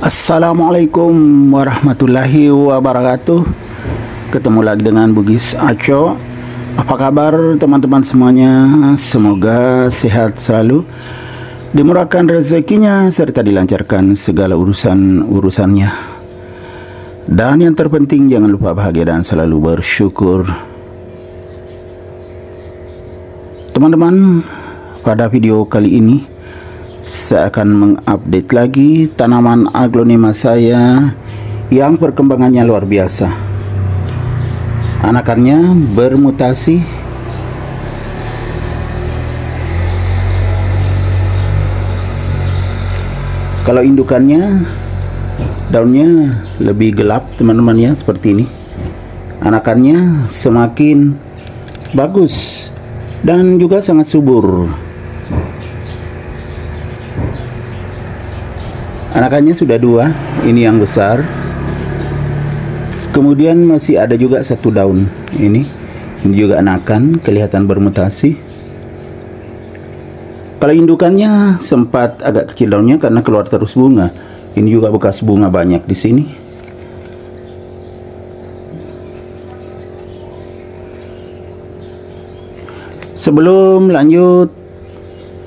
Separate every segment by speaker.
Speaker 1: Assalamualaikum warahmatullahi wabarakatuh. Ketemu lagi dengan Bugis Aco. Apa kabar teman-teman semuanya? Semoga sehat selalu, dimurahkan rezekinya, serta dilancarkan segala urusannya. Dan yang terpenting, jangan lupa bahagia dan selalu bersyukur. Teman-teman, pada video kali ini saya akan mengupdate lagi tanaman aglonema saya yang perkembangannya luar biasa. Anakannya bermutasi, kalau indukannya daunnya lebih gelap teman-teman ya, seperti ini. Anakannya semakin bagus dan juga sangat subur. Anakannya sudah dua, ini yang besar. Kemudian masih ada juga satu daun. Ini juga anakan, kelihatan bermutasi. Kalau indukannya sempat agak kecil daunnya karena keluar terus bunga. Ini juga bekas bunga banyak di sini. Sebelum lanjut,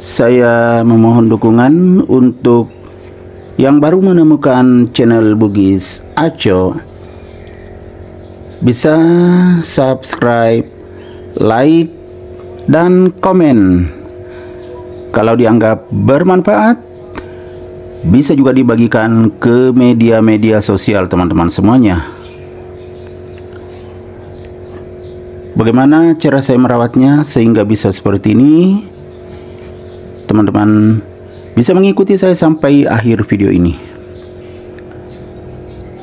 Speaker 1: saya memohon dukungan untuk yang baru menemukan channel Bugis Aco, bisa subscribe, like, dan komen. Kalau dianggap bermanfaat, bisa juga dibagikan ke media-media sosial teman-teman semuanya. Bagaimana cara saya merawatnya sehingga bisa seperti ini? Teman-teman bisa mengikuti saya sampai akhir video ini.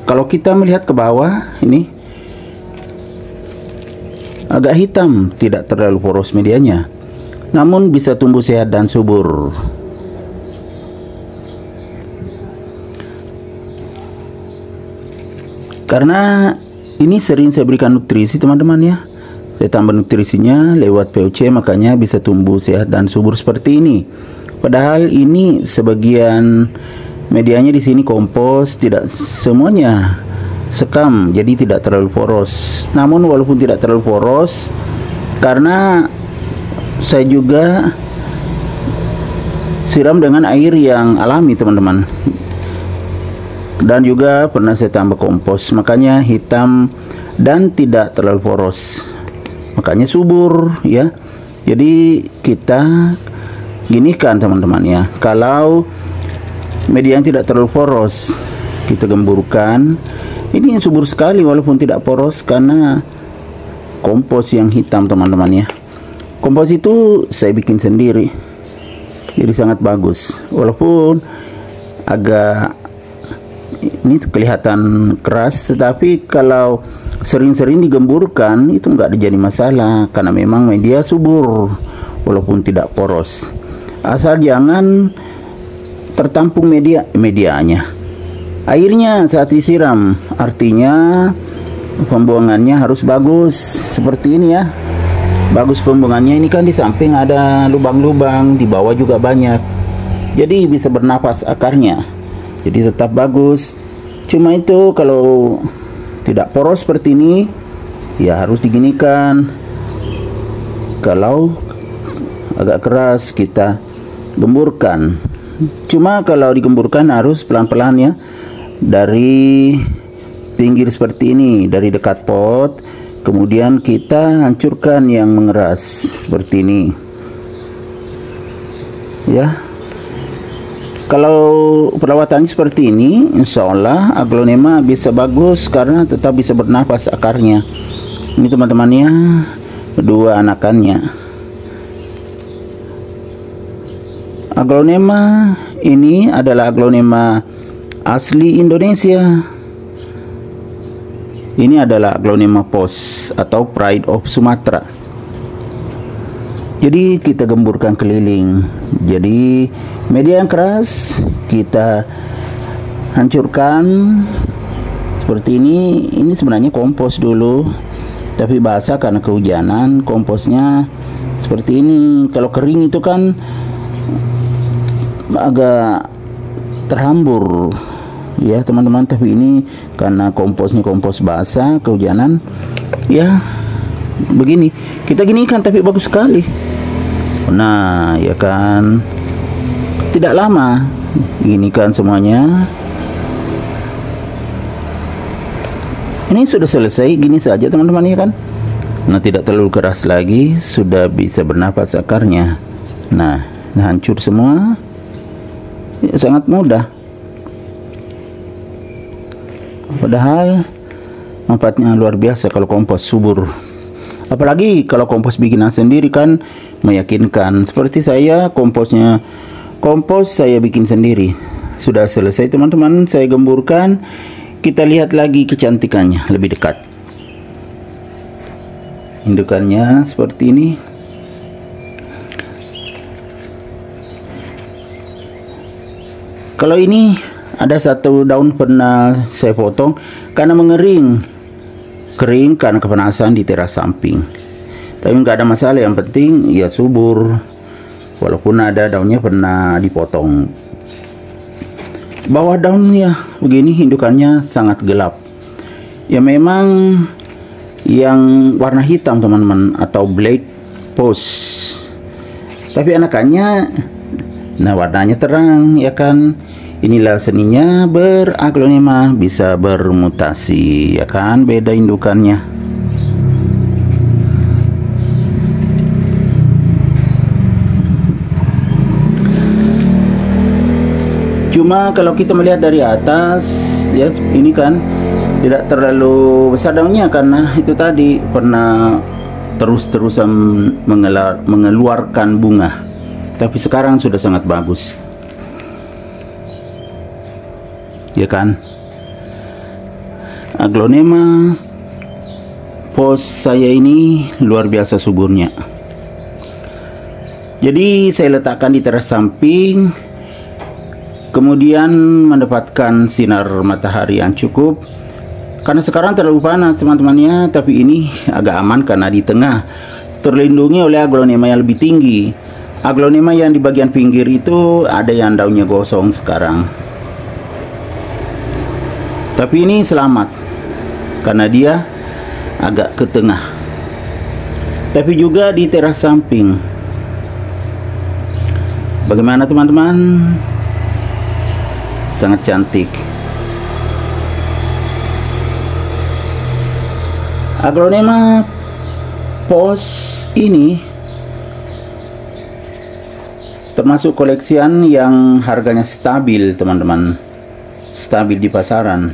Speaker 1: Kalau kita melihat ke bawah, ini agak hitam, tidak terlalu poros medianya, namun bisa tumbuh sehat dan subur. Karena ini sering saya berikan nutrisi teman-teman ya, saya tambah nutrisinya lewat POC, makanya bisa tumbuh sehat dan subur seperti ini. Padahal ini sebagian medianya di sini kompos, tidak semuanya sekam, jadi tidak terlalu poros. Namun walaupun tidak terlalu poros, karena saya juga siram dengan air yang alami teman-teman, dan juga pernah saya tambah kompos, makanya hitam dan tidak terlalu poros, makanya subur ya. Jadi kita gini kan teman-teman ya, kalau media yang tidak terlalu poros kita gemburkan, ini subur sekali walaupun tidak poros karena kompos yang hitam teman-teman ya. Kompos itu saya bikin sendiri, jadi sangat bagus, walaupun agak ini kelihatan keras, tetapi kalau sering-sering digemburkan itu nggak jadi masalah karena memang media subur walaupun tidak poros. Asal jangan tertampung medianya. Airnya saat disiram, artinya pembuangannya harus bagus seperti ini ya. Bagus pembuangannya, ini kan di samping ada lubang-lubang, di bawah juga banyak. Jadi bisa bernapas akarnya. Jadi tetap bagus. Cuma itu kalau tidak poros seperti ini ya harus diginikan. Kalau agak keras kita gemburkan. Cuma kalau digemburkan harus pelan-pelan ya, dari pinggir seperti ini, dari dekat pot, kemudian kita hancurkan yang mengeras seperti ini ya. Kalau perawatannya seperti ini, insya Allah aglonema bisa bagus karena tetap bisa bernapas akarnya. Ini teman-temannya, dua anakannya. Aglonema ini adalah aglonema asli Indonesia. Ini adalah aglonema pos atau Pride of Sumatra. Jadi kita gemburkan keliling. Jadi media yang keras kita hancurkan seperti ini. Ini sebenarnya kompos dulu, tapi basah karena kehujanan. Komposnya seperti ini. Kalau kering itu kan agak terhambur ya teman-teman. Tapi ini karena komposnya kompos basah kehujanan, ya begini kita ginikan, tapi bagus sekali. Nah ya kan, tidak lama ginikan semuanya. Ini sudah selesai, gini saja teman-teman ya kan. Nah tidak terlalu keras lagi, sudah bisa bernapas akarnya. Nah hancur semua, ya, sangat mudah. Padahal manfaatnya luar biasa kalau kompos subur. Apalagi kalau kompos bikinan sendiri kan meyakinkan. Seperti saya, kompos saya bikin sendiri. Sudah selesai teman-teman, saya gemburkan. Kita lihat lagi kecantikannya lebih dekat. Indukannya seperti ini. Kalau ini ada satu daun pernah saya potong karena mengering, kering karena kepanasan di teras samping. Tapi nggak ada masalah, yang penting ya subur. Walaupun ada daunnya pernah dipotong. Bawah daunnya begini, indukannya sangat gelap. Ya memang yang warna hitam teman-teman, atau black post. Tapi anakannya, nah warnanya terang ya kan. Inilah seninya beraglonema, bisa bermutasi ya kan, beda indukannya. Cuma kalau kita melihat dari atas, ya ini kan tidak terlalu besar daunnya karena itu tadi pernah terus-terusan mengeluarkan bunga. Tapi sekarang sudah sangat bagus. Ya kan? Aglonema pos saya ini luar biasa suburnya. Jadi saya letakkan di teras samping. Kemudian mendapatkan sinar matahari yang cukup. Karena sekarang terlalu panas teman-temannya, tapi ini agak aman karena di tengah terlindungi oleh aglonema yang lebih tinggi. Aglonema yang di bagian pinggir itu ada yang daunnya gosong sekarang. Tapi ini selamat karena dia agak ke tengah. Tapi juga di teras samping. Bagaimana teman-teman? Sangat cantik. Aglonema pos ini termasuk koleksian yang harganya stabil teman-teman, stabil di pasaran.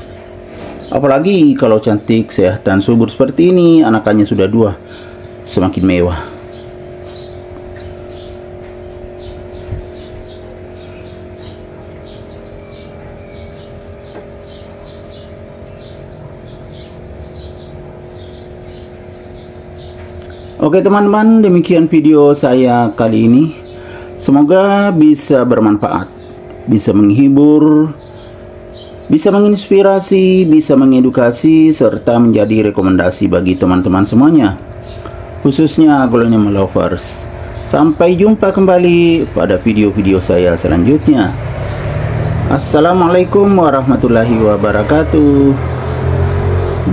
Speaker 1: Apalagi kalau cantik, sehat dan subur seperti ini, anakannya sudah 2, semakin mewah. Oke teman-teman, demikian video saya kali ini. Semoga bisa bermanfaat, bisa menghibur, bisa menginspirasi, bisa mengedukasi, serta menjadi rekomendasi bagi teman-teman semuanya, khususnya aglonema lovers. Sampai jumpa kembali pada video-video saya selanjutnya. Assalamualaikum warahmatullahi wabarakatuh.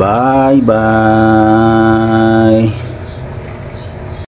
Speaker 1: Bye bye.